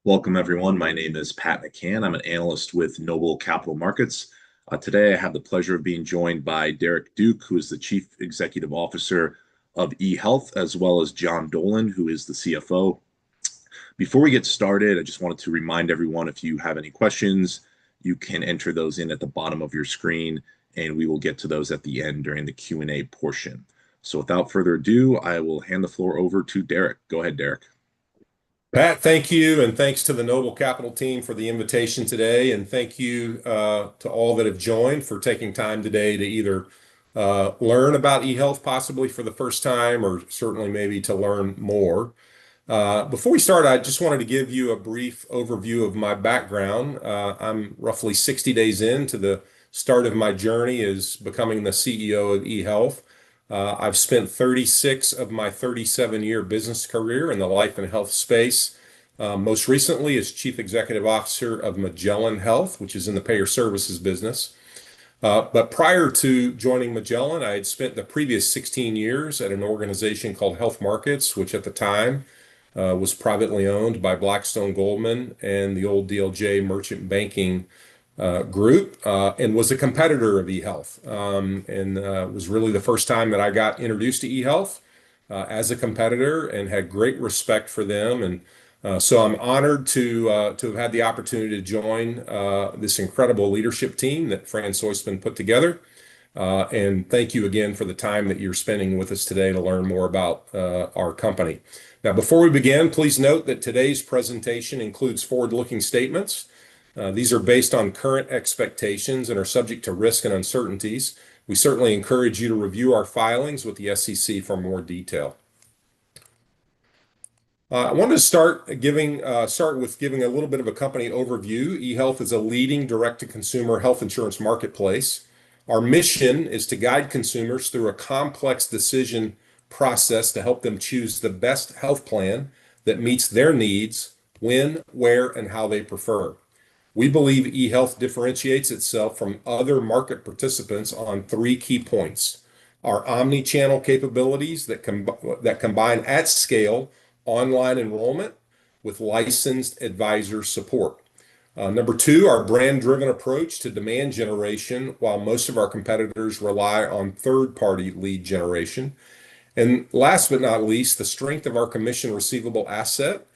Welcome, everyone. My name is Pat McCann. I'm an analyst with Noble Capital Markets. Today, I have the pleasure of being joined by Derek Duke, who is the Chief Executive Officer of eHealth, as well as John Dolan, who is the CFO. Before we get started, I just wanted to remind everyone, if you have any questions, you can enter those in at the bottom of your screen, and we will get to those at the end during the Q&A portion. So without further ado, I will hand the floor over to Derek. Go ahead, Derek. Pat, thank you, and thanks to the Noble Capital team for the invitation today, and thank you to all that have joined for taking time today to either learn about eHealth possibly for the first time or certainly maybe to learn more. Before we start, I just wanted to give you a brief overview of my background. I'm roughly 60 days into the start of my journey as becoming the CEO of eHealth. I've spent 36 of my 37-year business career in the life and health space, most recently as Chief Executive Officer of Magellan Health, which is in the payer services business. But prior to joining Magellan, I had spent the previous 16 years at an organization called Health Markets, which at the time was privately owned by Blackstone Goldman and the old DLJ Merchant Banking group, and was a competitor of eHealth. And was really the first time that I got introduced to eHealth as a competitor and had great respect for them. And so I'm honored to have had the opportunity to join this incredible leadership team that Fran Soisman put together. And thank you again for the time that you're spending with us today to learn more about our company. Now, before we begin, please note that today's presentation includes forward-looking statements. These are based on current expectations and are subject to risk and uncertainties. We certainly encourage you to review our filings with the SEC for more detail. I wanted to start with giving a little bit of a company overview. eHealth is a leading direct-to-consumer health insurance marketplace. Our mission is to guide consumers through a complex decision process to help them choose the best health plan that meets their needs when, where, and how they prefer. We believe eHealth differentiates itself from other market participants on three key points: our omni-channel capabilities that combine at scale online enrollment with licensed advisor support. Number two, our brand-driven approach to demand generation, while most of our competitors rely on third-party lead generation. And last but not least, the strength of our commission receivable asset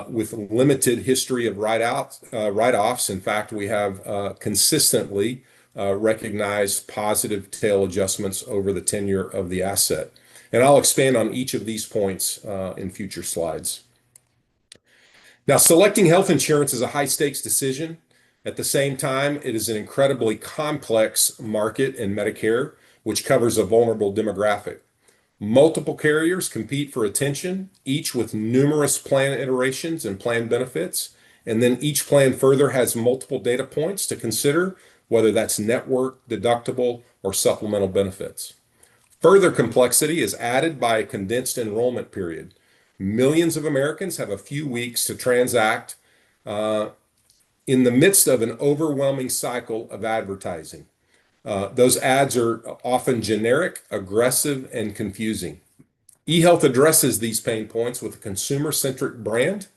with limited history of write-offs. In fact, we have consistently recognized positive tail adjustments over the tenure of the asset. And I'll expand on each of these points in future slides. Now, selecting health insurance is a high-stakes decision. At the same time, it is an incredibly complex market in Medicare, which covers a vulnerable demographic. Multiple carriers compete for attention, each with numerous plan iterations and plan benefits, and then each plan further has multiple data points to consider, whether that's network, deductible, or supplemental benefits. Further complexity is added by a condensed enrollment period. Millions of Americans have a few weeks to transact in the midst of an overwhelming cycle of advertising. Those ads are often generic, aggressive, and confusing. eHealth addresses these pain points with a consumer-centric brand,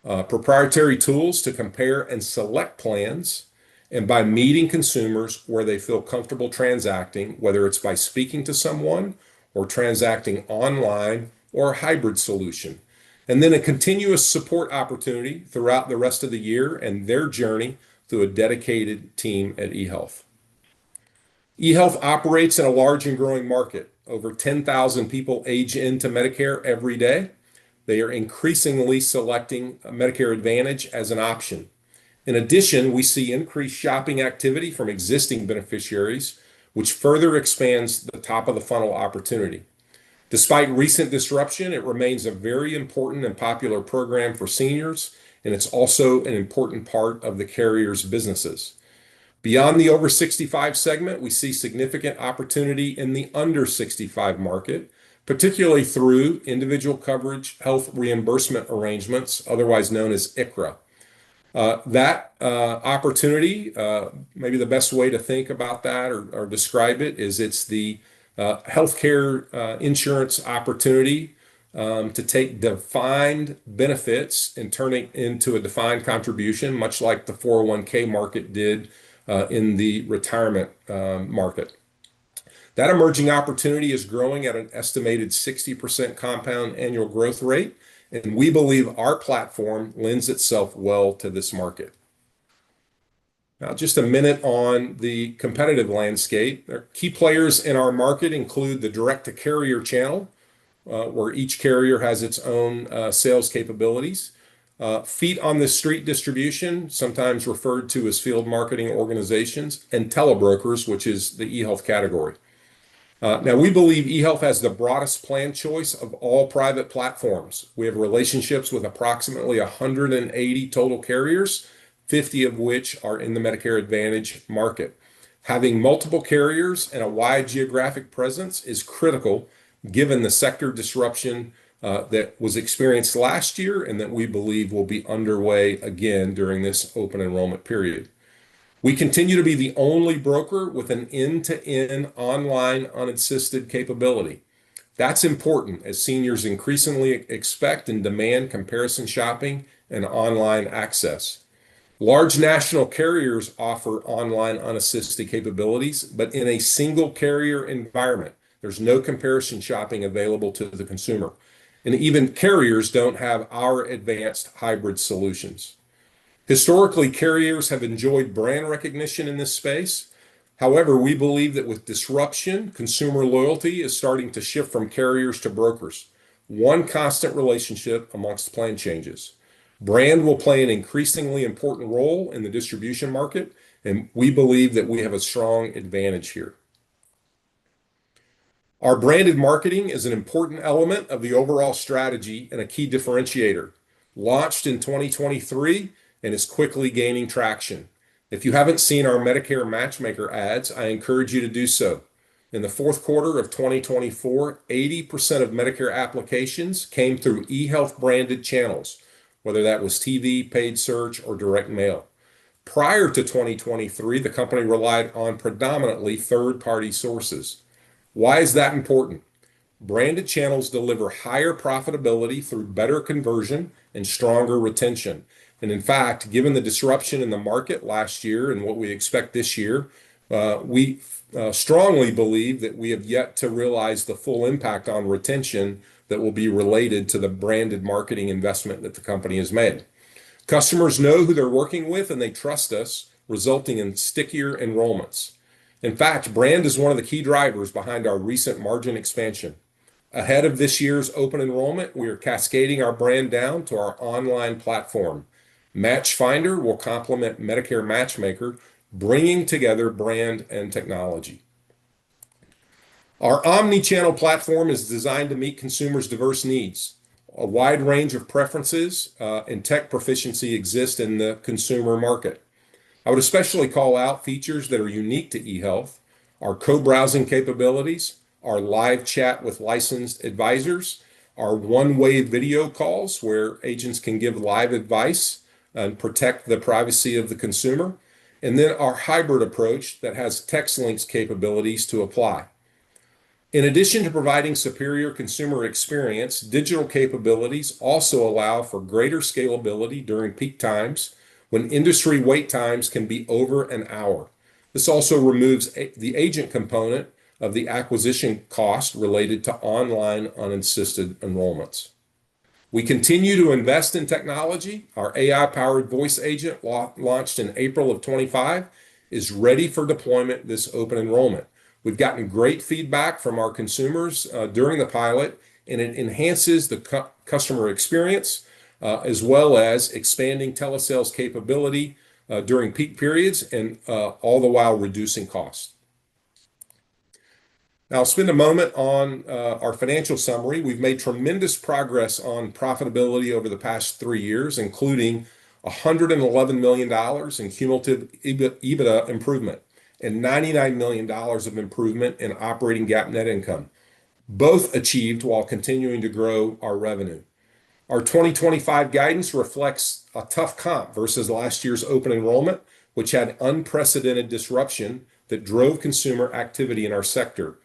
proprietary tools to compare and select plans, and by meeting consumers where they feel comfortable transacting, whether it's by speaking to someone or transacting online or a hybrid solution. And then a continuous support opportunity throughout the rest of the year and their journey through a dedicated team at eHealth. eHealth operates in a large and growing market. Over 10,000 people age into Medicare every day. They are increasingly selecting Medicare Advantage as an option. In addition, we see increased shopping activity from existing beneficiaries, which further expands the top of the funnel opportunity. Despite recent disruption, it remains a very important and popular program for seniors, and it's also an important part of the carrier's businesses. Beyond the over 65 segment, we see significant opportunity in the under 65 market, particularly through individual coverage health reimbursement arrangements, otherwise known as ICHRA. That opportunity, maybe the best way to think about that or describe it is it's the healthcare insurance opportunity to take defined benefits and turn it into a defined contribution, much like the 401(k) market did in the retirement market. That emerging opportunity is growing at an estimated 60% compound annual growth rate, and we believe our platform lends itself well to this market. Now, just a minute on the competitive landscape. Key players in our market include the direct-to-carrier channel, where each carrier has its own sales capabilities. Feet on the street distribution, sometimes referred to as field marketing organizations, and telebrokers, which is the eHealth category. Now, we believe eHealth has the broadest plan choice of all private platforms. We have relationships with approximately 180 total carriers, 50 of which are in the Medicare Advantage market. Having multiple carriers and a wide geographic presence is critical given the sector disruption that was experienced last year and that we believe will be underway again during this open enrollment period. We continue to be the only broker with an end-to-end online unassisted capability. That's important as seniors increasingly expect and demand comparison shopping and online access. Large national carriers offer online unassisted capabilities, but in a single carrier environment. There's no comparison shopping available to the consumer. And even carriers don't have our advanced hybrid solutions. Historically, carriers have enjoyed brand recognition in this space. However, we believe that with disruption, consumer loyalty is starting to shift from carriers to brokers. One constant relationship amongst plan changes. Brand will play an increasingly important role in the distribution market, and we believe that we have a strong advantage here. Our branded marketing is an important element of the overall strategy and a key differentiator. Launched in 2023 and is quickly gaining traction. If you haven't seen our Medicare Matchmaker ads, I encourage you to do so. In the fourth quarter of 2024, 80% of Medicare applications came through eHealth branded channels, whether that was TV, paid search, or direct mail. Prior to 2023, the company relied on predominantly third-party sources. Why is that important? Branded channels deliver higher profitability through better conversion and stronger retention. And in fact, given the disruption in the market last year and what we expect this year, we strongly believe that we have yet to realize the full impact on retention that will be related to the branded marketing investment that the company has made. Customers know who they're working with and they trust us, resulting in stickier enrollments. In fact, brand is one of the key drivers behind our recent margin expansion. Ahead of this year's open enrollment, we are cascading our brand down to our online platform. Match Finder will complement Medicare Matchmaker, bringing together brand and technology. Our omni-channel platform is designed to meet consumers' diverse needs. A wide range of preferences and tech proficiency exist in the consumer market. I would especially call out features that are unique to eHealth, our co-browsing capabilities, our live chat with licensed advisors, our one-way video calls where agents can give live advice and protect the privacy of the consumer, and then our hybrid approach that has text links capabilities to apply. In addition to providing superior consumer experience, digital capabilities also allow for greater scalability during peak times when industry wait times can be over an hour. This also removes the agent component of the acquisition cost related to online unassisted enrollments. We continue to invest in technology. Our AI-powered voice agent launched in April of 25 is ready for deployment this open enrollment. We've gotten great feedback from our consumers during the pilot, and it enhances the customer experience as well as expanding telesales capability during peak periods and all the while reducing costs. Now, I'll spend a moment on our financial summary. We've made tremendous progress on profitability over the past 3 years, including $111 million in cumulative EBITDA improvement and $99 million of improvement in operating GAAP net income, both achieved while continuing to grow our revenue. Our 2025 guidance reflects a tough comp versus last year's open enrollment, which had unprecedented disruption that drove consumer activity in our sector.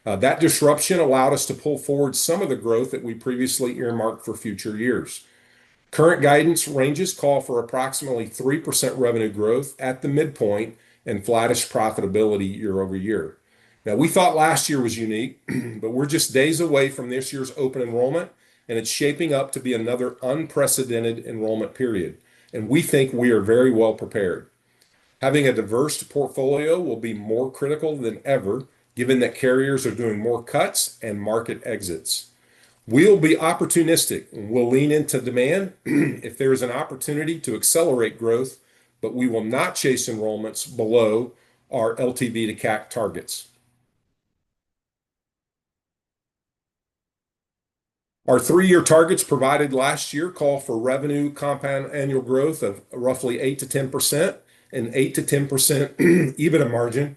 That disruption allowed us to pull forward some of the growth that we previously earmarked for future years. Current guidance ranges call for approximately 3% revenue growth at the midpoint and flattish profitability year over year. Now, we thought last year was unique, but we're just days away from this year's open enrollment, and it's shaping up to be another unprecedented enrollment period. And we think we are very well prepared. Having a diverse portfolio will be more critical than ever, given that carriers are doing more cuts and market exits. We'll be opportunistic and we'll lean into demand if there is an opportunity to accelerate growth, but we will not chase enrollments below our LTV to CAC targets. Our 3-year targets provided last year call for revenue compound annual growth of roughly 8 to 10% and 8 to 10% EBITDA margin,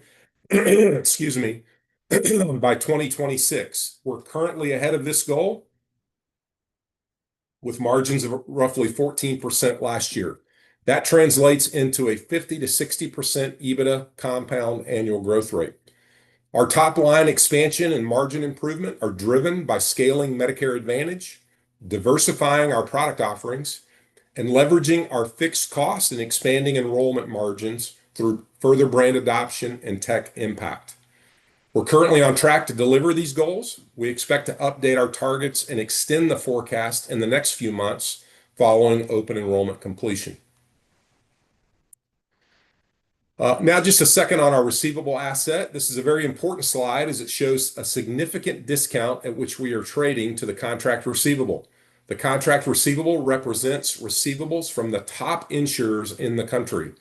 excuse me, by 2026. We're currently ahead of this goal with margins of roughly 14% last year. That translates into a 50 to 60% EBITDA compound annual growth rate. Our top line expansion and margin improvement are driven by scaling Medicare Advantage, diversifying our product offerings, and leveraging our fixed costs and expanding enrollment margins through further brand adoption and tech impact. We're currently on track to deliver these goals. We expect to update our targets and extend the forecast in the next few months following open enrollment completion. Now, just a second on our receivable asset. This is a very important slide as it shows a significant discount at which we are trading to the contract receivable. The contract receivable represents receivables from the top insurers in the country.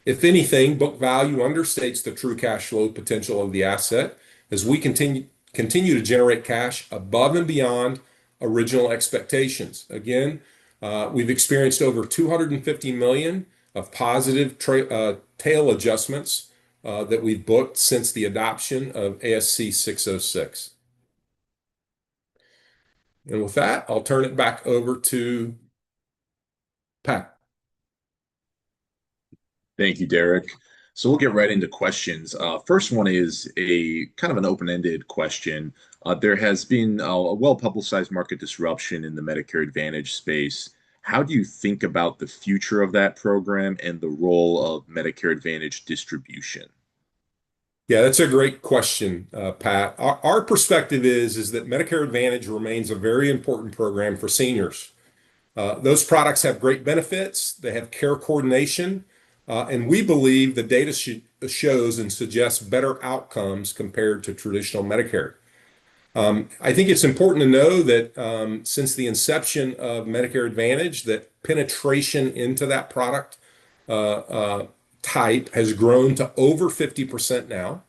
If anything, book value understates the true cash flow potential of the asset as we continue to generate cash above and beyond original expectations. Again, we've experienced over $250 million of positive tail adjustments that we've booked since the adoption of ASC 606. And with that, I'll turn it back over to Pat. Thank you, Derek. So we'll get right into questions. First one is a kind of an open-ended question. There has been a well-publicized market disruption in the Medicare Advantage space. How do you think about the future of that program and the role of Medicare Advantage distribution? Yeah, that's a great question, Pat. Our perspective is that Medicare Advantage remains a very important program for seniors. Those products have great benefits. They have care coordination. And we believe the data shows and suggests better outcomes compared to traditional Medicare. I think it's important to know that since the inception of Medicare Advantage, that penetration into that product type has grown to over 50% now.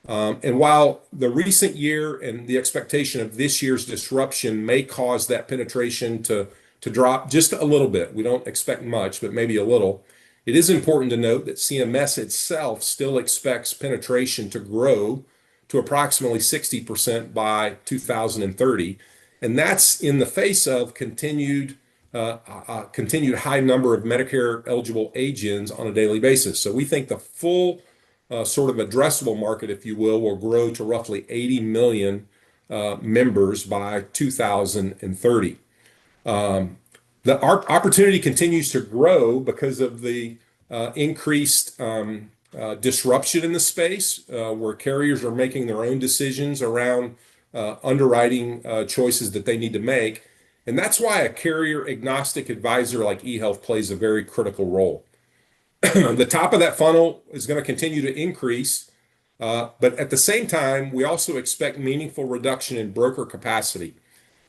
And while the recent year and the expectation of this year's disruption may cause that penetration to drop just a little bit, we don't expect much, but maybe a little. It is important to note that CMS itself still expects penetration to grow to approximately 60% by 2030. And that's in the face of continued high number of Medicare eligible age-ins on a daily basis. So we think the full sort of addressable market, if you will grow to roughly 80 million members by 2030. Our opportunity continues to grow because of the increased disruption in the space, where carriers are making their own decisions around underwriting choices that they need to make. And that's why a carrier agnostic advisor like eHealth plays a very critical role. The top of that funnel is going to continue to increase, but at the same time, we also expect meaningful reduction in broker capacity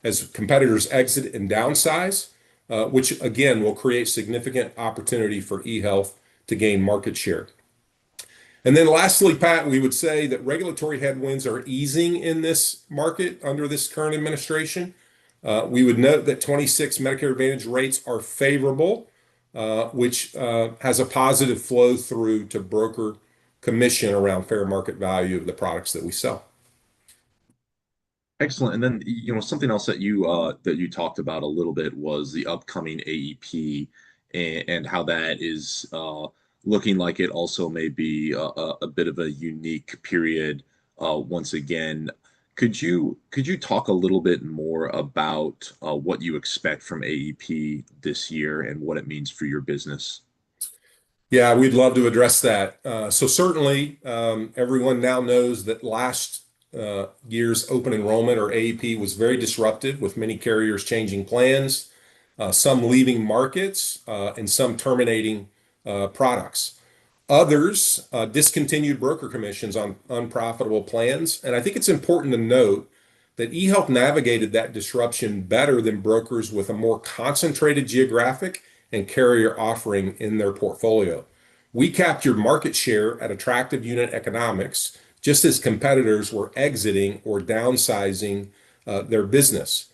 as competitors exit and downsize, which again will create significant opportunity for eHealth to gain market share. And then lastly, Pat, we would say that regulatory headwinds are easing in this market under this current administration. We would note that 26 Medicare Advantage rates are favorable, which has a positive flow through to broker commission around fair market value of the products that we sell. Excellent. And then, something else that you talked about a little bit was the upcoming AEP and how that is looking like it also may be a bit of a unique period once again. Could you talk a little bit more about what you expect from AEP this year and what it means for your business? Yeah, we'd love to address that. So certainly, everyone now knows that last year's open enrollment or AEP was very disruptive, with many carriers changing plans, some leaving markets, and some terminating products. Others discontinued broker commissions on unprofitable plans. And I think it's important to note that eHealth navigated that disruption better than brokers with a more concentrated geographic and carrier offering in their portfolio. We captured market share at attractive unit economics, just as competitors were exiting or downsizing their business.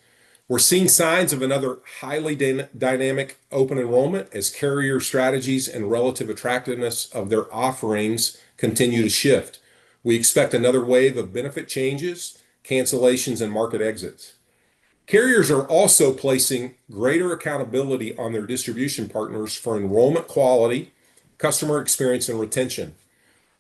We're seeing signs of another highly dynamic open enrollment as carrier strategies and relative attractiveness of their offerings continue to shift. We expect another wave of benefit changes, cancellations, and market exits. Carriers are also placing greater accountability on their distribution partners for enrollment quality, customer experience, and retention.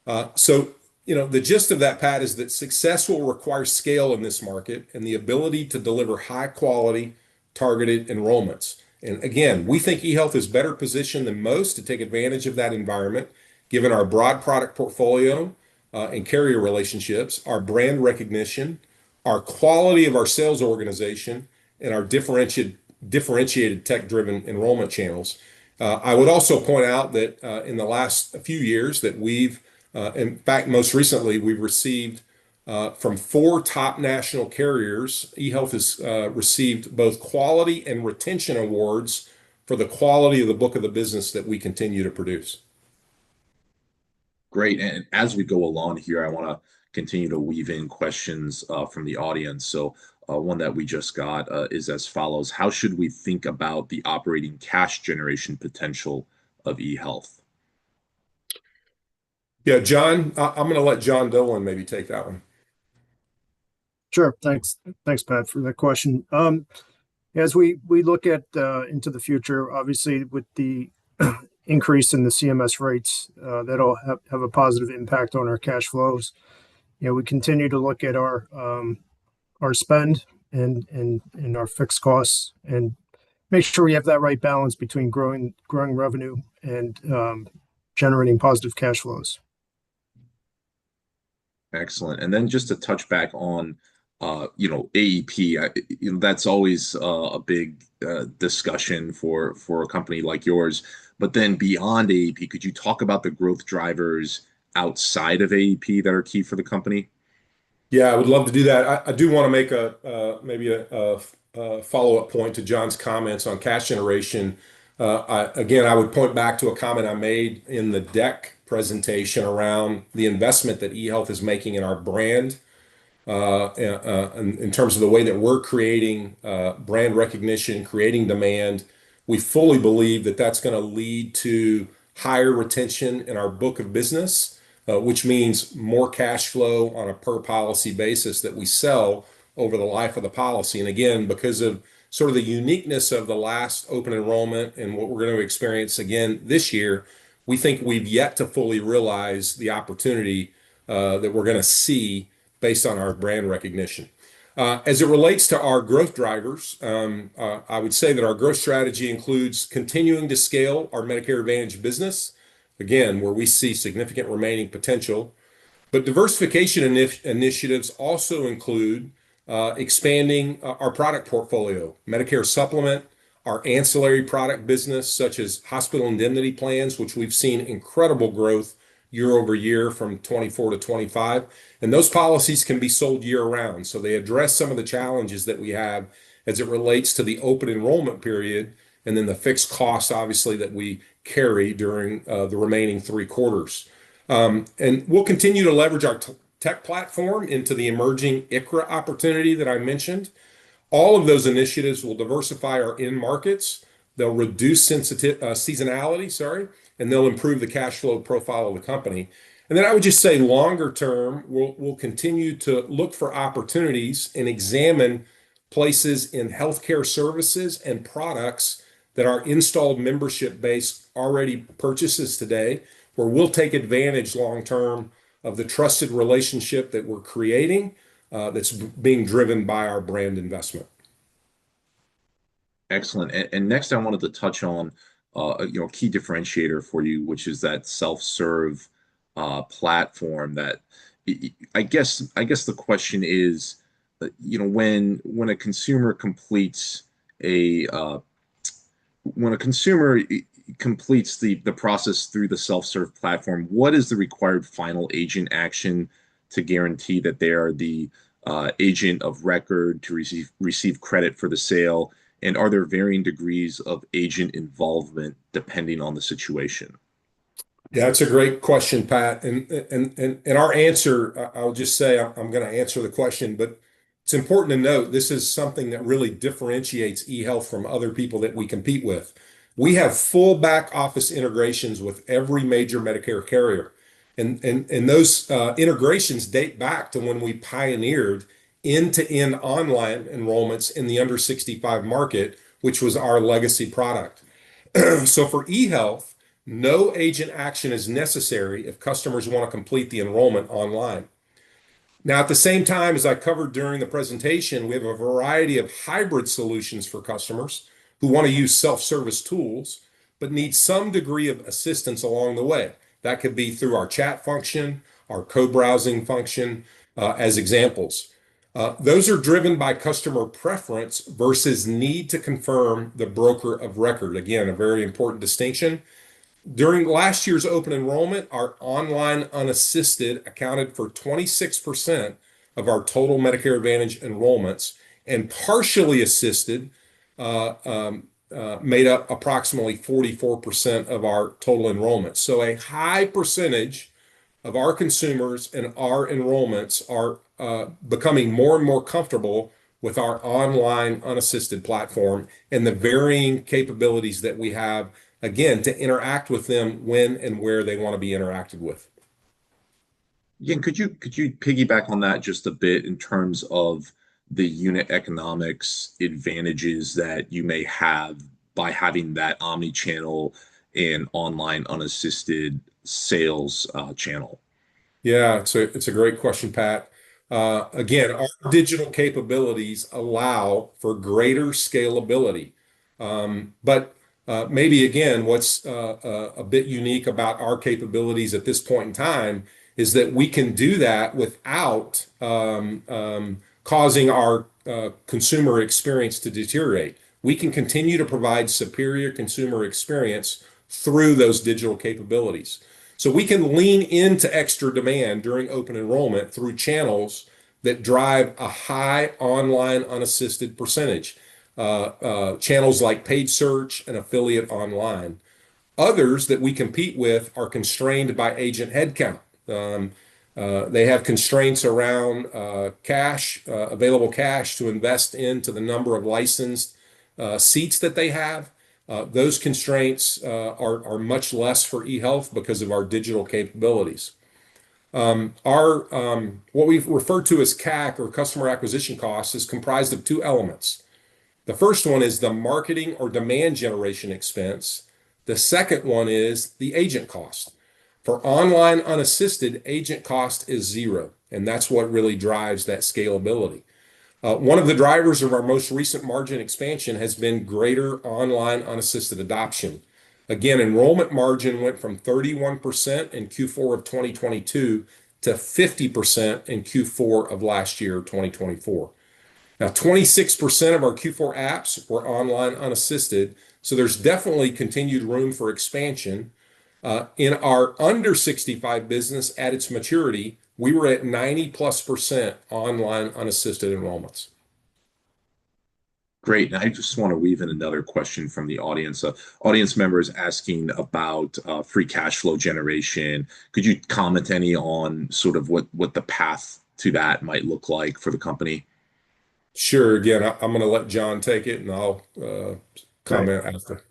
The gist of that, Pat, is that success will require scale in this market and the ability to deliver high quality, targeted enrollments. And again, we think eHealth is better positioned than most to take advantage of that environment, given our broad product portfolio and carrier relationships, our brand recognition, our quality of our sales organization, and our differentiated tech-driven enrollment channels. I would also point out that in the last few years that in fact, most recently, we've received from four top national carriers. eHealth has received both quality and retention awards for the quality of the book of the business that we continue to produce. Great. And as we go along here, I want to continue to weave in questions from the audience. So, one that we just got is as follows: how should we think about the operating cash generation potential of eHealth? Yeah, John, I'm going to let John Dolan maybe take that one. Sure. Thanks, Pat, for that question. As we look at into the future, obviously with the increase in the CMS rates, that'll have a positive impact on our cash flows. We continue to look at our spend and our fixed costs and make sure we have that right balance between growing revenue and generating positive cash flows. Excellent. And then just to touch back on, AEP, that's always a big discussion for a company like yours. But then beyond AEP, could you talk about the growth drivers outside of AEP that are key for the company? Yeah, I would love to do that. I do want to make maybe a follow-up point to John's comments on cash generation. Again, I would point back to a comment I made in the deck presentation around the investment that eHealth is making in our brand, in terms of the way that we're creating brand recognition, creating demand. We fully believe that that's going to lead to higher retention in our book of business, which means more cash flow on a per policy basis that we sell over the life of the policy. And again, because of sort of the uniqueness of the last open enrollment and what we're going to experience again this year, we think we've yet to fully realize the opportunity that we're going to see based on our brand recognition. As it relates to our growth drivers, I would say that our growth strategy includes continuing to scale our Medicare Advantage business, again, where we see significant remaining potential. But diversification initiatives also include expanding our product portfolio, Medicare Supplement, our ancillary product business, such as hospital indemnity plans, which we've seen incredible growth year over year from 24 to 25. And those policies can be sold year round. So they address some of the challenges that we have as it relates to the open enrollment period and then the fixed costs, obviously, that we carry during the remaining 3 quarters. And we'll continue to leverage our tech platform into the emerging ICHRA opportunity that I mentioned. All of those initiatives will diversify our end markets. They'll reduce seasonality, and they'll improve the cash flow profile of the company. And then I would just say longer term, we'll continue to look for opportunities and examine places in healthcare services and products that our installed membership base already purchases today, where we'll take advantage long term of the trusted relationship that we're creating that's being driven by our brand investment. Excellent. And next, I wanted to touch on a key differentiator for you, which is that self-serve platform. That I guess the question is, when a consumer completes a when a consumer completes the process through the self-serve platform, what is the required final agent action to guarantee that they are the agent of record to receive credit for the sale? And are there varying degrees of agent involvement depending on the situation? Yeah, that's a great question, Pat. And our answer, I'll just say I'm going to answer the question, but it's important to note this is something that really differentiates eHealth from other people that we compete with. We have full back office integrations with every major Medicare carrier. And those integrations date back to when we pioneered end-to-end online enrollments in the under 65 market, which was our legacy product. So for eHealth, no agent action is necessary if customers want to complete the enrollment online. Now, at the same time, as I covered during the presentation, we have a variety of hybrid solutions for customers who want to use self-service tools, but need some degree of assistance along the way. That could be through our chat function, our co-browsing function, as examples. Those are driven by customer preference versus need to confirm the broker of record. Again, a very important distinction. During last year's open enrollment, our online unassisted accounted for 26% of our total Medicare Advantage enrollments, and partially assisted made up approximately 44% of our total enrollments. So a high percentage of our consumers and our enrollments are becoming more and more comfortable with our online unassisted platform and the varying capabilities that we have, again, to interact with them when and where they want to be interacted with. Again, could you piggyback on that just a bit in terms of the unit economics advantages that you may have by having that omni-channel and online unassisted sales channel? Yeah, it's a great question, Pat. Again, our digital capabilities allow for greater scalability. But maybe again, what's a bit unique about our capabilities at this point in time is that we can do that without causing our consumer experience to deteriorate. We can continue to provide superior consumer experience through those digital capabilities. So we can lean into extra demand during open enrollment through channels that drive a high online unassisted percentage, channels like paid search and affiliate online. Others that we compete with are constrained by agent headcount. They have constraints around available cash to invest into the number of licensed seats that they have. Those constraints are much less for eHealth because of our digital capabilities. What we refer to as CAC, or customer acquisition costs, is comprised of two elements. The first one is the marketing or demand generation expense. The second one is the agent cost. For online unassisted, agent cost is zero, and that's what really drives that scalability. One of the drivers of our most recent margin expansion has been greater online unassisted adoption. Again, enrollment margin went from 31% in Q4 of 2022 to 50% in Q4 of last year, 2024. Now, 26% of our Q4 apps were online unassisted, so there's definitely continued room for expansion. In our under 65 business at its maturity, we were at 90+% online unassisted enrollments. Great. And I just want to weave in another question from the audience. Audience members asking about free cash flow generation. Could you comment any on sort of what the path to that might look like for the company? Sure. Again, I'm going to let John take it, and I'll comment after.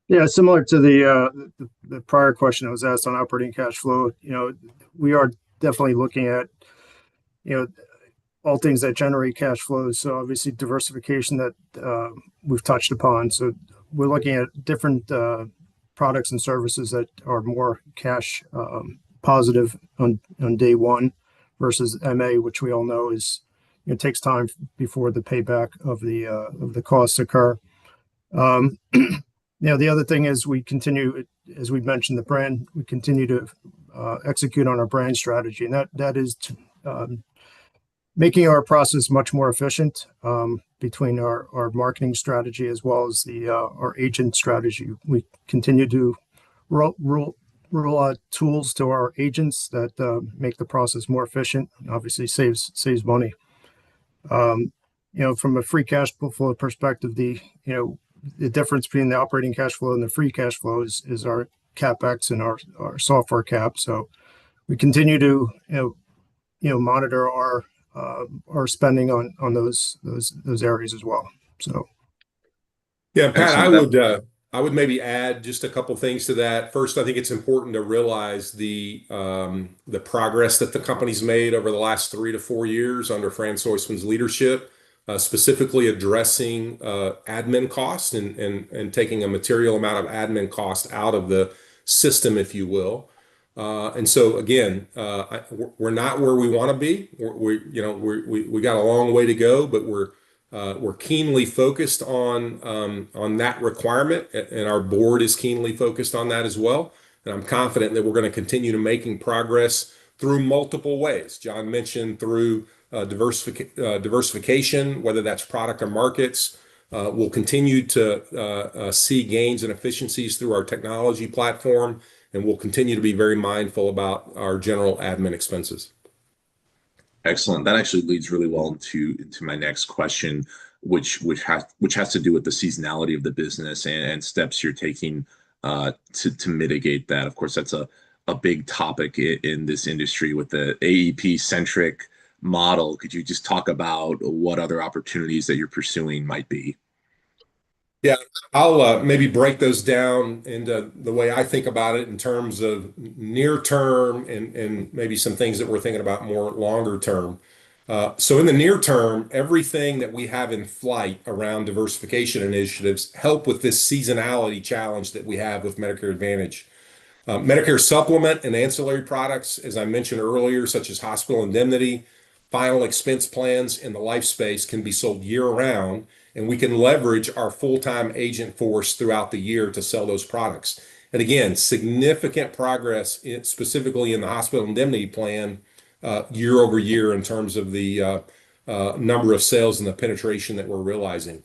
Yeah, similar to the prior question that was asked on operating cash flow, we are definitely looking at, all things that generate cash flows. So obviously diversification that we've touched upon. So we're looking at different products and services that are more cash positive on day one versus MA, which we all know is it takes time before the payback of the costs occur. The other thing is we continue, as we mentioned, we continue to execute on our brand strategy, and that is making our process much more efficient between our marketing strategy as well as our agent strategy. We continue to roll out tools to our agents that make the process more efficient and obviously saves money. From a free cash flow perspective, the difference between the operating cash flow and the free cash flow is our CapEx and our software cap. So we continue to monitor our spending on those areas as well. So yeah, Pat, Excellent. I would maybe add just a couple things to that. First, I think it's important to realize the progress that the company's made over the last 3 to 4 years under Fran Soisman's leadership, specifically addressing admin costs and taking a material amount of admin cost out of the system, if you will. And so again, we're not where we want to be. We got a long way to go, but we're keenly focused on that requirement, and our board is keenly focused on that as well. And I'm confident that we're going to continue to making progress through multiple ways. John mentioned through diversification, whether that's product or markets. We'll continue to see gains and efficiencies through our technology platform, and we'll continue to be very mindful about our general admin expenses. Excellent. That actually leads really well into my next question, which has to do with the seasonality of the business and steps you're taking to mitigate that. Of course, that's a big topic in this industry with the AEP centric model. Could you just talk about what other opportunities that you're pursuing might be? Yeah, I'll maybe break those down into the way I think about it in terms of near term and maybe some things that we're thinking about more longer term. So in the near term, everything that we have in flight around diversification initiatives help with this seasonality challenge that we have with Medicare Advantage. Medicare supplement and ancillary products, as I mentioned earlier, such as hospital indemnity, final expense plans in the life space, can be sold year-round, and we can leverage our full-time agent force throughout the year to sell those products. And again, significant progress specifically in the hospital indemnity plan year over year in terms of the number of sales and the penetration that we're realizing.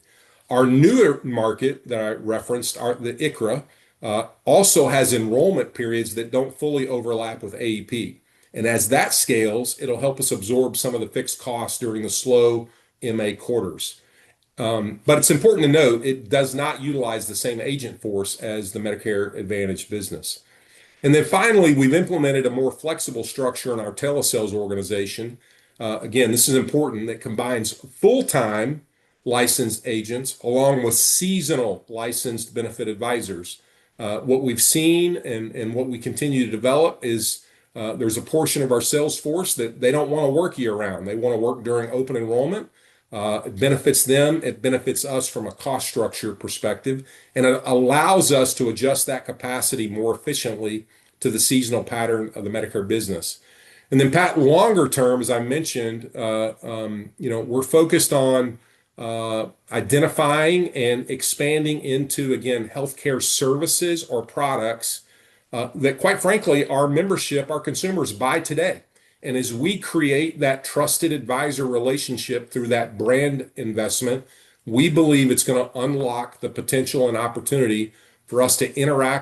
Our newer market that I referenced, the ICHRA, also has enrollment periods that don't fully overlap with AEP. And as that scales, it'll help us absorb some of the fixed costs during the slow MA quarters. But it's important to note it does not utilize the same agent force as the Medicare Advantage business. And then finally, we've implemented a more flexible structure in our telesales organization. Again, this is important, that combines full-time licensed agents along with seasonal licensed benefit advisors. What we've seen and what we continue to develop is there's a portion of our sales force that they don't want to work year-round. They want to work during open enrollment. It benefits them. It benefits us from a cost structure perspective, and it allows us to adjust that capacity more efficiently to the seasonal pattern of the Medicare business. And then, Pat, longer term, as I mentioned, we're focused on identifying and expanding into, again, healthcare services or products that, quite frankly, our membership, our consumers buy today. And as we create that trusted advisor relationship through that brand investment, we believe it's going to unlock the potential and opportunity for us to interact